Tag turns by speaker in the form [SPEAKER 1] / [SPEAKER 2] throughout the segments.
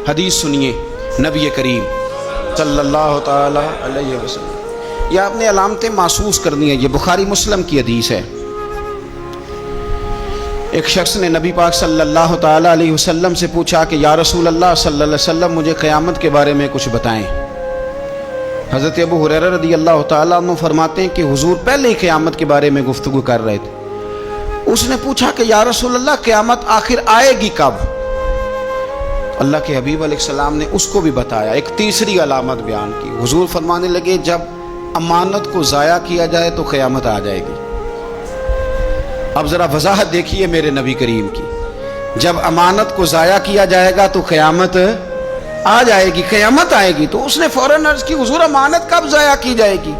[SPEAKER 1] حدیث سنیے نبی کریم صلی اللہ تعالی علیہ وسلم. یہ آپ نے علامتیں محسوس کرنی ہے. یہ بخاری مسلم کی حدیث ہے. ایک شخص نے نبی پاک صلی اللہ تعالی علیہ وسلم سے پوچھا کہ یا رسول اللہ صلی اللہ علیہ وسلم مجھے قیامت کے بارے میں کچھ بتائیں. حضرت ابو ہریرہ رضی اللہ تعالیٰ عنہ فرماتے ہیں کہ حضور پہلے ہی قیامت کے بارے میں گفتگو کر رہے تھے. اس نے پوچھا کہ یا رسول اللہ قیامت آخر آئے گی کب؟ اللہ کے حبیب علیہ السلام نے اس کو بھی بتایا. ایک تیسری علامت بیان کی. حضور فرمانے لگے جب امانت کو ضائع کیا جائے تو قیامت آ جائے گی. اب ذرا وضاحت دیکھیے میرے نبی کریم کی. جب امانت کو ضائع کیا جائے گا تو قیامت آ جائے گی، قیامت آئے گی. تو اس نے فوراً عرض کی حضور امانت کب ضائع کی جائے گی؟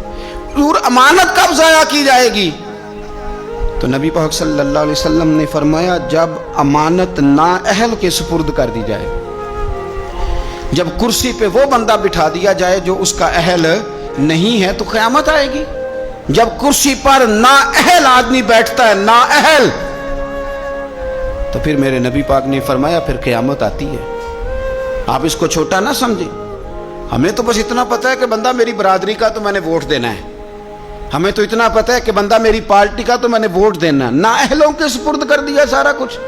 [SPEAKER 1] حضور امانت کب ضائع کی جائے گی؟ تو نبی پاک صلی اللہ علیہ وسلم نے فرمایا جب امانت نااہل کے سپرد کر دی جائے، جب کرسی پہ وہ بندہ بٹھا دیا جائے جو اس کا اہل نہیں ہے تو قیامت آئے گی. جب کرسی پر نااہل آدمی بیٹھتا ہے، نااہل، تو پھر میرے نبی پاک نے فرمایا پھر قیامت آتی ہے. آپ اس کو چھوٹا نہ سمجھیں. ہمیں تو بس اتنا پتہ ہے کہ بندہ میری برادری کا تو میں نے ووٹ دینا ہے. ہمیں تو اتنا پتہ ہے کہ بندہ میری پارٹی کا تو میں نے ووٹ دینا ہے. نااہلوں کے سپرد کر دیا سارا کچھ،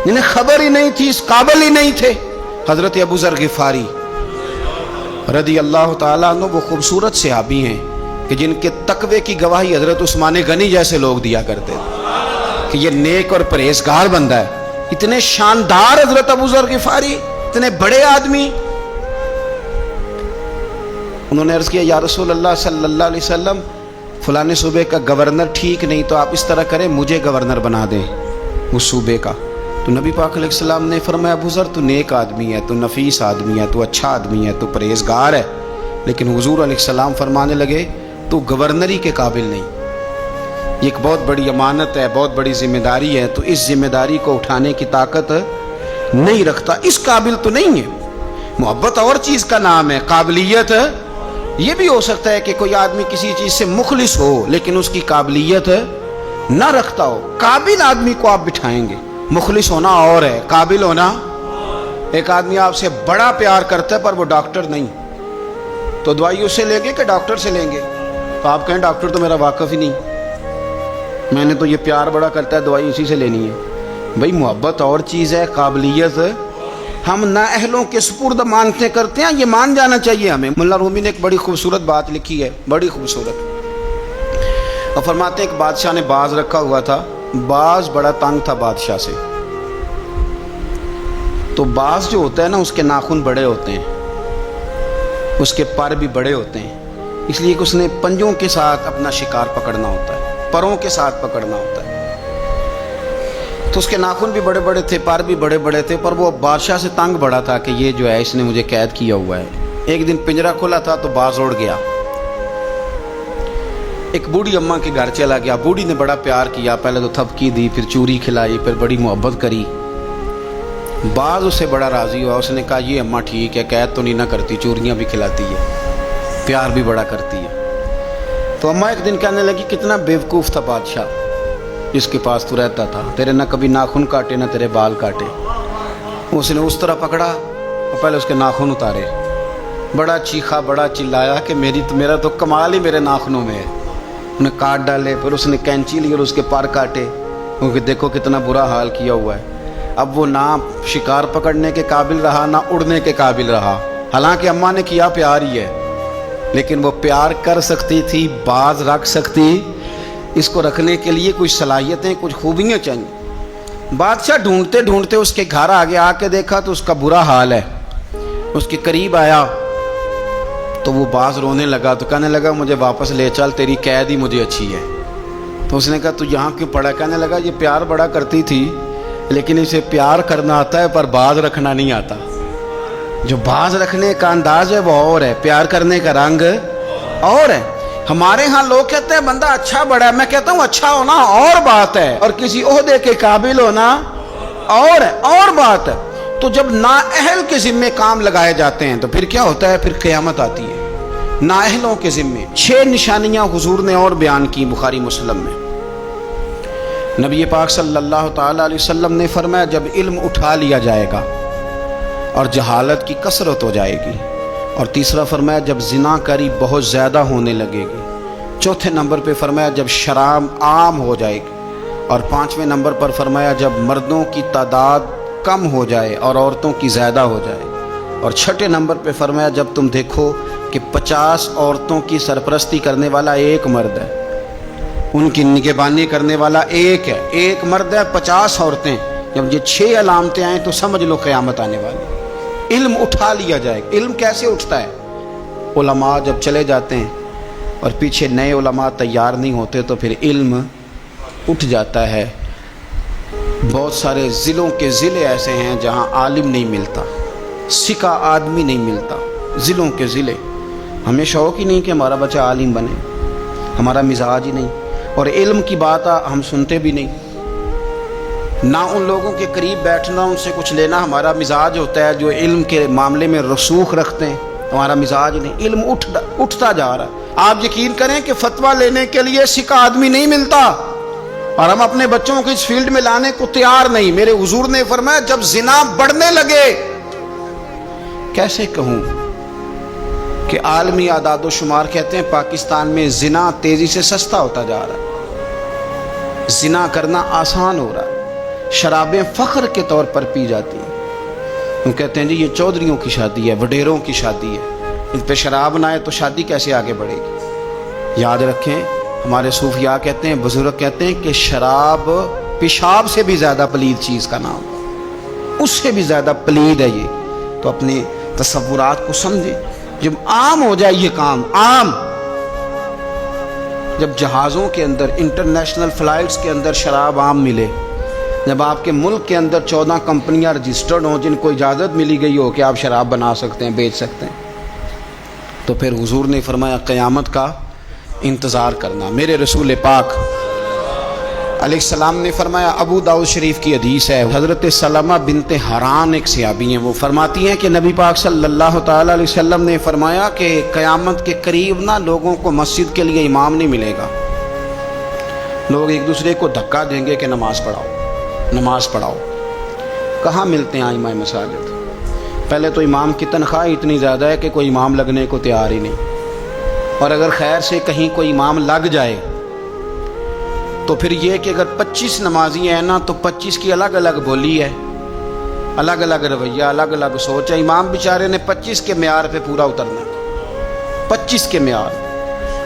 [SPEAKER 1] جنہیں خبر ہی نہیں تھی، اس قابل ہی نہیں تھے. حضرت ابو ذر غفاری رضی اللہ تعالیٰ عنہ وہ خوبصورت صحابی ہیں کہ جن کے تقوی کی گواہی حضرت عثمان غنی جیسے لوگ دیا کرتے تھے کہ یہ نیک اور پرہیزگار بندہ ہے. اتنے شاندار حضرت ابو ذر غفاری، اتنے بڑے آدمی. انہوں نے عرض کیا یا رسول اللہ صلی اللہ علیہ وسلم فلانے صوبے کا گورنر ٹھیک نہیں، تو آپ اس طرح کریں مجھے گورنر بنا دیں اس صوبے کا. تو نبی پاک علیہ السلام نے فرمایا ابو ذر تو نیک آدمی ہے، تو نفیس آدمی ہے، تو اچھا آدمی ہے، تو پرہیزگار ہے. لیکن حضور علیہ السلام فرمانے لگے تو گورنری کے قابل نہیں. یہ ایک بہت بڑی امانت ہے، بہت بڑی ذمہ داری ہے، تو اس ذمہ داری کو اٹھانے کی طاقت نہیں رکھتا، اس قابل تو نہیں ہے. محبت اور چیز کا نام ہے، قابلیت یہ بھی ہو سکتا ہے کہ کوئی آدمی کسی چیز سے مخلص ہو لیکن اس کی قابلیت نہ رکھتا ہو. قابل آدمی کو آپ بٹھائیں گے. مخلص ہونا اور ہے، قابل ہونا. ایک آدمی آپ سے بڑا پیار کرتا ہے پر وہ ڈاکٹر نہیں، تو دوائی اس سے لیں گے کہ ڈاکٹر سے لیں گے؟ تو آپ کہیں ڈاکٹر تو میرا واقف ہی نہیں، میں نے تو یہ پیار بڑا کرتا ہے دوائی اسی سے لینی ہے. بھئی محبت اور چیز ہے، قابلیت ہم نااہلوں کے سپرد مانتے کرتے ہیں، یہ مان جانا چاہیے ہمیں. ملا رومی نے ایک بڑی خوبصورت بات لکھی ہے، بڑی خوبصورت. اور فرماتے ہیں ایک بادشاہ نے باز رکھا ہوا تھا. باز بڑا تنگ تھا بادشاہ سے. تو باز جو ہوتا ہے نا اس کے ناخن بڑے ہوتے ہیں، اس کے پر بھی بڑے ہوتے ہیں، اس لیے کہ اس نے پنجوں کے ساتھ اپنا شکار پکڑنا ہوتا ہے، پروں کے ساتھ پکڑنا ہوتا ہے. تو اس کے ناخن بھی بڑے بڑے تھے، پر بھی بڑے بڑے تھے، پر وہ بادشاہ سے تنگ بڑا تھا کہ یہ جو ہے اس نے مجھے قید کیا ہوا ہے. ایک دن پنجرا کھلا تھا تو باز اڑ گیا. ایک بوڑھی اماں کے گھر چلا گیا. بوڑھی نے بڑا پیار کیا، پہلے تو تھپکی دی، پھر چوری کھلائی، پھر بڑی محبت کری. باز اسے بڑا راضی ہوا. اس نے کہا یہ اماں ٹھیک ہے، قید تو نہیں نہ کرتی، چوریاں بھی کھلاتی ہے، پیار بھی بڑا کرتی ہے. تو اماں ایک دن کہنے لگی کتنا بیوقوف تھا بادشاہ جس کے پاس تو رہتا تھا، تیرے نہ کبھی ناخن کاٹے نہ تیرے بال کاٹے. اس نے اس طرح پکڑا اور پہلے اس کے ناخن اتارے. بڑا چیخا، بڑا چلایا کہ میرا تو کمال ہی میرے ناخنوں میں ہے. انہیں کاٹ ڈالے. پھر اس نے کینچی لی اور اس کے پر کاٹے، کیونکہ دیکھو کتنا برا حال کیا ہوا ہے. اب وہ نہ شکار پکڑنے کے قابل رہا نہ اڑنے کے قابل رہا. حالانکہ اماں نے کیا پیار ہی ہے، لیکن وہ پیار کر سکتی تھی، باز رکھ سکتی. اس کو رکھنے کے لیے کچھ صلاحیتیں، کچھ خوبیاں چاہیے. بادشاہ ڈھونڈتے ڈھونڈتے اس کے گھر آگے آ کے دیکھا تو اس کا برا حال ہے. اس کے قریب آیا تو وہ باز رونے لگا. تو کہنے لگا مجھے واپس لے چل، تیری قید ہی مجھے اچھی ہے. تو اس نے کہا تو یہاں کیوں پڑا؟ کہنے لگا یہ پیار بڑا کرتی تھی لیکن اسے پیار کرنا آتا ہے پر باز رکھنا نہیں آتا. جو باز رکھنے کا انداز ہے وہ اور ہے، پیار کرنے کا رنگ اور ہے. ہمارے ہاں لوگ کہتے ہیں بندہ اچھا بڑا ہے. میں کہتا ہوں اچھا ہونا اور بات ہے اور کسی عہدے کے قابل ہونا اور ہے، اور بات ہے. تو جب نااہل کے ذمے کام لگائے جاتے ہیں تو پھر کیا ہوتا ہے؟ پھر قیامت آتی ہے. نااہلوں کے ذمے 6 نشانیاں حضور نے اور بیان کی بخاری مسلم میں. نبی پاک صلی اللہ تعالی علیہ وسلم نے فرمایا جب علم اٹھا لیا جائے گا اور جہالت کی کثرت ہو جائے گی، اور تیسرا فرمایا جب زنا کاری بہت زیادہ ہونے لگے گی، چوتھے نمبر پہ فرمایا جب شراب عام ہو جائے گی، اور پانچویں نمبر پر فرمایا جب مردوں کی تعداد کم ہو جائے اور عورتوں کی زیادہ ہو جائے، اور چھٹے نمبر پہ فرمایا جب تم دیکھو کہ 50 عورتوں کی سرپرستی کرنے والا ایک مرد ہے، ان کی نگہبانی کرنے والا ایک ہے، ایک مرد ہے 50 عورتیں، جب یہ 6 علامتیں آئیں تو سمجھ لو قیامت آنے والی۔ علم اٹھا لیا جائے گا۔ علم کیسے اٹھتا ہے؟ علماء جب چلے جاتے ہیں اور پیچھے نئے علماء تیار نہیں ہوتے تو پھر علم اٹھ جاتا ہے۔ بہت سارے ضلعوں کے ضلع ایسے ہیں جہاں عالم نہیں ملتا، سکہ آدمی نہیں ملتا، ضلعوں کے ضلع۔ ہمیں شوق ہی نہیں کہ ہمارا بچہ عالم بنے، ہمارا مزاج ہی نہیں، اور علم کی بات ہم سنتے بھی نہیں، نہ ان لوگوں کے قریب بیٹھنا، ان سے کچھ لینا ہمارا مزاج ہوتا ہے جو علم کے معاملے میں رسوخ رکھتے ہیں، ہمارا مزاج نہیں۔ علم اٹھتا جا رہا ہے۔ آپ یقین کریں کہ فتویٰ لینے کے لیے سکہ آدمی نہیں ملتا، اور ہم اپنے بچوں کو اس فیلڈ میں لانے کو تیار نہیں۔ میرے حضور نے فرمایا جب زنا بڑھنے لگے، کیسے کہوں کہ عالمی اعداد و شمار کہتے ہیں پاکستان میں زنا تیزی سے سستا ہوتا جا رہا ہے، زنا کرنا آسان ہو رہا ہے، شرابیں فخر کے طور پر پی جاتی ہیں۔ وہ کہتے ہیں جی یہ چودھریوں کی شادی ہے، وڈیروں کی شادی ہے، ان پہ شراب نہ آئے تو شادی کیسے آگے بڑھے گی؟ یاد رکھیں، ہمارے صوفیاء کہتے ہیں، بزرگ کہتے ہیں کہ شراب پیشاب سے بھی زیادہ پلید چیز کا نام ہے، اس سے بھی زیادہ پلید ہے یہ۔ تو اپنے تصورات کو سمجھیں۔ جب عام ہو جائے یہ کام، عام، جب جہازوں کے اندر، انٹرنیشنل فلائٹس کے اندر شراب عام ملے، جب آپ کے ملک کے اندر 14 کمپنیاں رجسٹرڈ ہوں جن کو اجازت ملی گئی ہو کہ آپ شراب بنا سکتے ہیں، بیچ سکتے ہیں، تو پھر حضور نے فرمایا قیامت کا انتظار کرنا۔ میرے رسول پاک علیہ السلام نے فرمایا، ابو داؤد شریف کی حدیث ہے، حضرت سلمہ بنت حران ایک صحابی ہیں، وہ فرماتی ہیں کہ نبی پاک صلی اللہ تعالی علیہ وسلم نے فرمایا کہ قیامت کے قریب نہ لوگوں کو مسجد کے لیے امام نہیں ملے گا، لوگ ایک دوسرے کو دھکا دیں گے کہ نماز پڑھاؤ، نماز پڑھاؤ۔ کہاں ملتے ہیں ائمہ مساجد؟ پہلے تو امام کی تنخواہ اتنی زیادہ ہے کہ کوئی امام لگنے کو تیار ہی نہیں، اور اگر خیر سے کہیں کوئی امام لگ جائے تو پھر یہ کہ اگر 25 نمازی ہیں نا تو 25 کی الگ الگ بولی ہے، الگ الگ رویہ، الگ الگ سوچ ہے۔ امام بیچارے نے 25 کے معیار پہ پورا اترنا، 25 کے معیار،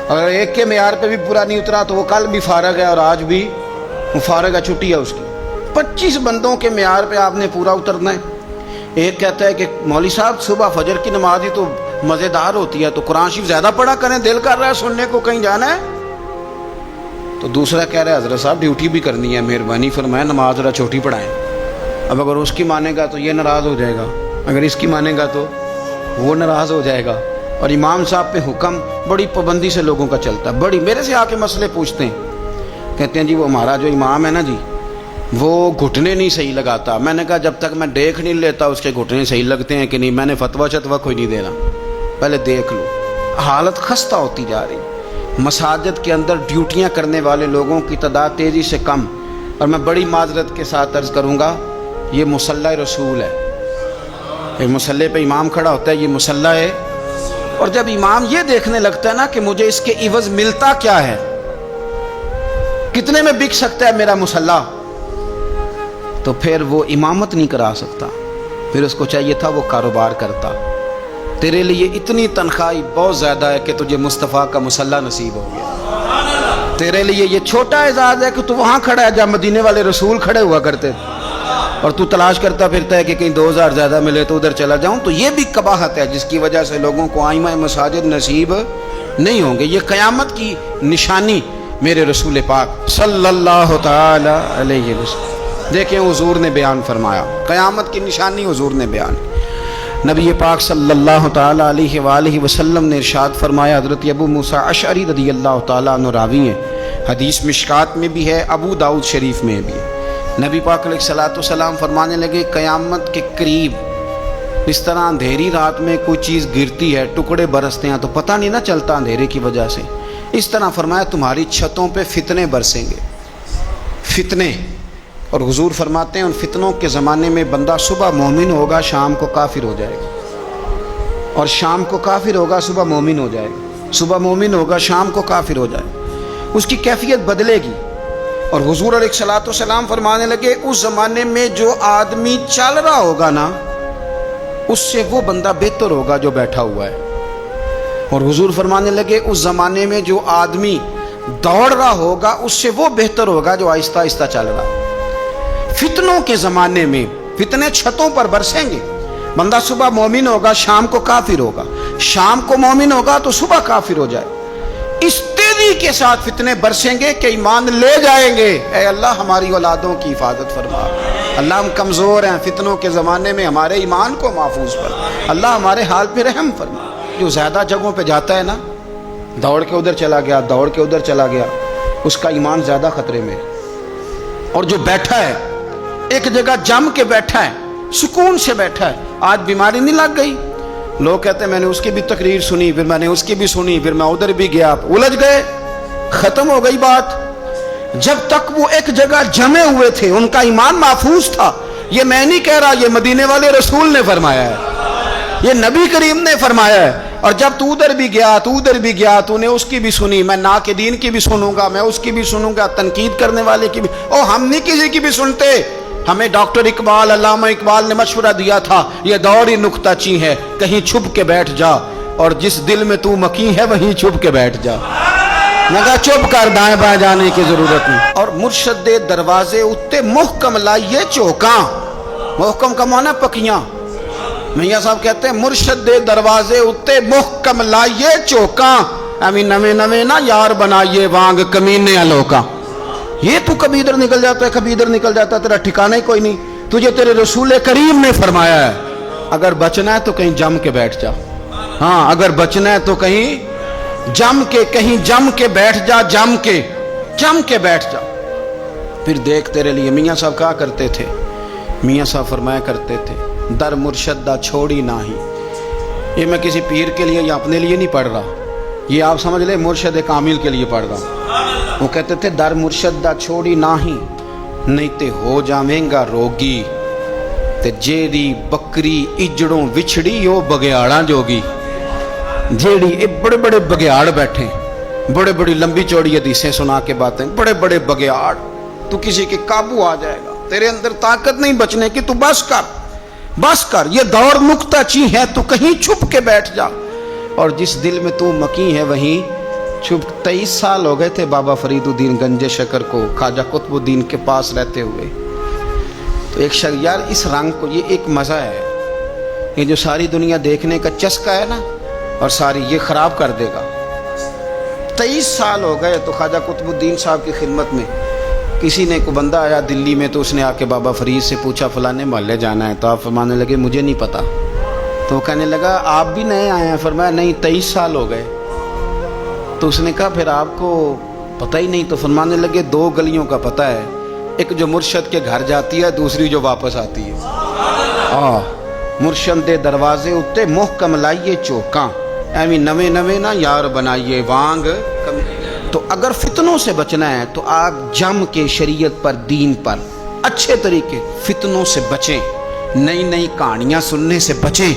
[SPEAKER 1] اگر ایک کے معیار پہ بھی پورا نہیں اترا تو وہ کل بھی فارغ ہے اور آج بھی وہ فارغ ہے، چھٹی ہے اس کی۔ 25 بندوں کے معیار پہ آپ نے پورا اترنا ہے۔ ایک کہتا ہے کہ مولوی صاحب صبح فجر کی نماز ہی تو مزیدار ہوتی ہے، تو قرآن شریف زیادہ پڑھا کریں، دل کر رہا ہے سننے کو، کہیں جانا ہے۔ تو دوسرا کہہ رہا ہے حضرت صاحب ڈیوٹی بھی کرنی ہے، مہربانی فرمائیں نماز ذرا چھوٹی پڑھائیں۔ اب اگر اس کی مانے گا تو یہ ناراض ہو جائے گا، اگر اس کی مانے گا تو وہ ناراض ہو جائے گا۔ اور امام صاحب پہ حکم بڑی پابندی سے لوگوں کا چلتا ہے، بڑی، میرے سے آ کے مسئلے پوچھتے ہیں، کہتے ہیں جی وہ ہمارا جو امام ہے نا جی وہ گھٹنے نہیں صحیح لگاتا۔ میں نے کہا جب تک میں دیکھ نہیں لیتا اس کے گھٹنے صحیح لگتے ہیں کہ نہیں، میں نے فتویٰ شتویٰ کوئی نہیں دینا، پہلے دیکھ لو۔ حالت خستہ ہوتی جا رہی، مساجد کے اندر ڈیوٹیاں کرنے والے لوگوں کی تعداد تیزی سے کم، اور میں بڑی معذرت کے ساتھ عرض کروں گا یہ مصلی رسول ہے، ایک مصلی پہ امام کھڑا ہوتا ہے، یہ مصلی ہے، اور جب امام یہ دیکھنے لگتا ہے نا کہ مجھے اس کے عوض ملتا کیا ہے، کتنے میں بک سکتا ہے میرا مصلی، تو پھر وہ امامت نہیں کرا سکتا، پھر اس کو چاہیے تھا وہ کاروبار کرتا۔ تیرے لیے اتنی تنخواہ بہت زیادہ ہے کہ تجھے مصطفیٰ کا مصلی نصیب ہو گیا، تیرے لیے یہ چھوٹا اعزاز ہے کہ تو وہاں کھڑا ہے جہاں مدینے والے رسول کھڑے ہوا کرتے تھے، اور تو تلاش کرتا پھرتا ہے کہ کہیں 2000 زیادہ ملے تو ادھر چلا جاؤں۔ تو یہ بھی قباحت ہے جس کی وجہ سے لوگوں کو ائمہ مساجد نصیب نہیں ہوں گے۔ یہ قیامت کی نشانی میرے رسول پاک صلی اللہ تعالی علیہ وسلم، دیکھیں حضور نے بیان فرمایا، قیامت کی نشانی حضور نے بیان۔ نبی پاک صلی اللہ تعالی علیہ وآلہ وسلم نے ارشاد فرمایا، حضرت ابو موسیٰ اشعری رضی اللہ تعالیٰ عنہ راوی ہیں، حدیث مشکات میں بھی ہے، ابو داؤد شریف میں بھی ہے۔ نبی پاک علیہ الصلوۃ والسلام فرمانے لگے قیامت کے قریب اس طرح اندھیری رات میں کوئی چیز گرتی ہے، ٹکڑے برستے ہیں تو پتہ نہیں نہ چلتا اندھیرے کی وجہ سے، اس طرح فرمایا تمہاری چھتوں پہ فتنے برسیں گے، فتنے، اور حضور فرماتے ہیں ان فتنوں کے زمانے میں بندہ صبح مومن ہوگا شام کو کافر ہو جائے گا، اور شام کو کافر ہوگا صبح مومن ہو جائے گا، صبح مومن ہوگا شام کو کافر ہو جائے گا، اس کی کیفیت بدلے گی۔ اور حضور علیہ الصلوۃ والسلام فرمانے لگے اس زمانے میں جو آدمی چل رہا ہوگا نا اس سے وہ بندہ بہتر ہوگا جو بیٹھا ہوا ہے، اور حضور فرمانے لگے اس زمانے میں جو آدمی دوڑ رہا ہوگا اس سے وہ بہتر ہوگا جو آہستہ آہستہ چل رہا ہے۔ فتنوں کے زمانے میں فتنے چھتوں پر برسیں گے، بندہ صبح مومن ہوگا شام کو کافر ہوگا، شام کو مومن ہوگا تو صبح کافر ہو جائے، اس تیزی کے ساتھ فتنے برسیں گے کہ ایمان لے جائیں گے۔ اے اللہ ہماری اولادوں کی حفاظت فرما، اللہ ہم کمزور ہیں، فتنوں کے زمانے میں ہمارے ایمان کو محفوظ فرما، اللہ ہمارے حال پہ رحم فرما۔ جو زیادہ جگہوں پہ جاتا ہے نا، دوڑ کے ادھر چلا گیا، دوڑ کے ادھر چلا گیا، اس کا ایمان زیادہ خطرے میں ہے۔ اور جو بیٹھا ہے ایک جگہ جم کے بیٹھا ہے، سکون سے بیٹھا ہے، آج بیماری نہیں لگ گئی، لوگ کہتے ہیں میں نے اس کی بھی تقریر سنی، پھر میں نے اس کی بھی سنی، پھر میں ادھر بھی گیا، الجھ گئے، ختم ہو گئی بات۔ جب تک وہ ایک جگہ جمے ہوئے تھے ان کا ایمان محفوظ تھا۔ یہ میں نہیں کہہ رہا، یہ مدینے والے رسول نے فرمایا ہے، یہ نبی کریم نے فرمایا ہے۔ اور جب تو ادھر بھی گیا، تو ادھر بھی گیا، تو نے اس کی بھی سنی، میں ناقدین کی بھی سنوں گا، میں اس کی بھی سنوں گا، تنقید کرنے والے کی بھی، ہم نہیں کسی کی بھی سنتے۔ ہمیں ڈاکٹر اقبال، علامہ اقبال نے مشورہ دیا تھا، یہ دور ہی نکتہ چیں ہے، کہیں چھپ کے بیٹھ جا، اور جس دل میں تو مکیں ہے وہیں چھپ کے بیٹھ جا۔ میں کہا چپ کر، دائیں بائیں جانے کی ضرورت نہیں۔ اور مرشد دے دروازے اتے محکم لائیے چوکاں، محکم کا معنی پکیاں۔ میاں صاحب کہتے ہیں مرشد دے دروازے اتے محکم لائیے چوکاں، امی نویں نویں نہ یار بنائیے وانگ کمینے لوکاں۔ یہ تو کبھی ادھر نکل جاتا ہے، کبھی ادھر نکل جاتا ہے، تیرا ٹھکانہ ہی کوئی نہیں۔ تجھے تیرے رسول کریم نے فرمایا ہے اگر بچنا ہے تو کہیں جم کے بیٹھ جا، ہاں اگر بچنا ہے تو کہیں جم کے بیٹھ جا، جم کے بیٹھ جا۔ پھر دیکھ تیرے لیے میاں صاحب کہا کرتے تھے، میاں صاحب فرمایا کرتے تھے در مرشد دا چھوڑی نہیں۔ یہ میں کسی پیر کے لیے یا اپنے لیے نہیں پڑھ رہا، یہ آپ سمجھ لیں مرشد کامل کے لیے پڑھ رہا ہوں۔ وہ کہتے تھے در مرشد دا چھوڑی نہیں، نہیں تے ہو جاویں گا روگی، تے جیڑی بکری اجڑوں وچھڑی وہ بگیاڑاں جوگی۔ جیڑی بڑے بڑے بگیاڑ بیٹھے، بڑے بڑی لمبی چوڑی حدیثیں سنا کے باتیں، بڑے بڑے بگیاڑ، تو کسی کے قابو آ جائے گا، تیرے اندر طاقت نہیں بچنے کی، تو بس کر، یہ دور نکتہ چیں ہے، تو کہیں چھپ کے بیٹھ جا، اور جس دل میں تو مکیں ہے وہیں چھپ۔ 23 سال ہو گئے تھے بابا فرید الدین گنج شکر کو خواجہ قطب الدین کے پاس رہتے ہوئے۔ تو ایک شخص، یار اس رنگ کو، یہ ایک مزہ ہے، یہ جو ساری دنیا دیکھنے کا چسکا ہے نا، اور ساری یہ خراب کر دے گا۔ 23 سال ہو گئے تو خواجہ قطب الدین صاحب کی خدمت میں کسی نے، کو بندہ آیا دلی میں، تو اس نے آ کے بابا فرید سے پوچھا فلانے محلے جانا ہے، تو آپ فرمانے لگے مجھے نہیں پتا۔ تو وہ کہنے لگا آپ بھی نئے آئے ہیں؟ فرمایا نہیں 23 سال ہو گئے۔ تو اس نے کہا پھر آپ کو پتہ ہی نہیں؟ تو فرمانے لگے 2 گلیوں کا پتہ ہے، ایک جو مرشد کے گھر جاتی ہے، دوسری جو واپس آتی ہے۔ مرشد دے دروازے اتے محکم لائیے چوکاں، ایویں نویں نویں نہ یار بنائیے وانگ۔ تو اگر فتنوں سے بچنا ہے تو آپ جم کے شریعت پر، دین پر اچھے طریقے، فتنوں سے بچیں، نئی نئی کہانیاں سننے سے بچیں۔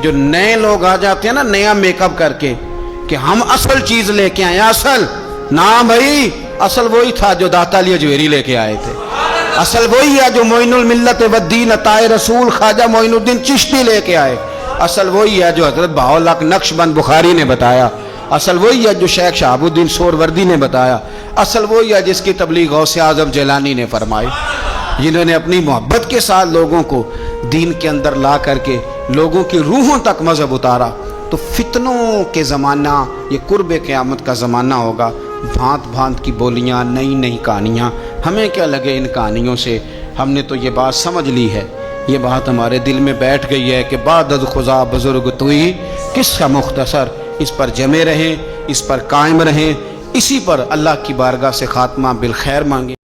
[SPEAKER 1] جو نئے لوگ آ جاتے ہیں نا نیا میک اپ کر کے کہ ہم اصل چیز لے کے آئے، اصل نہ بھائی، اصل وہی تھا جو داتا علی اجویری لے کے آئے تھے، اصل وہی ہے جو معین الملت والدین عطائے رسول خواجہ معین الدین چشتی لے کے آئے، اصل وہی ہے جو حضرت بہاءالحق نقشبند بخاری نے بتایا، اصل وہی ہے جو شیخ شہاب الدین سہروردی نے بتایا، اصل وہی ہے جس کی تبلیغ غوث اعظم جیلانی نے فرمائی، جنہوں نے اپنی محبت کے ساتھ لوگوں کو دین کے اندر لا کر کے لوگوں کی روحوں تک مذہب اتارا۔ تو فتنوں کے زمانہ، یہ قرب قیامت کا زمانہ ہوگا، بھانت بھانت کی بولیاں، نئی نئی کہانیاں، ہمیں کیا لگے ان کہانیوں سے، ہم نے تو یہ بات سمجھ لی ہے، یہ بات ہمارے دل میں بیٹھ گئی ہے کہ بعد از خدا بزرگ توئی قصہ مختصر، اس پر جمے رہیں، اس پر قائم رہیں، اسی پر اللہ کی بارگاہ سے خاتمہ بالخیر مانگیں۔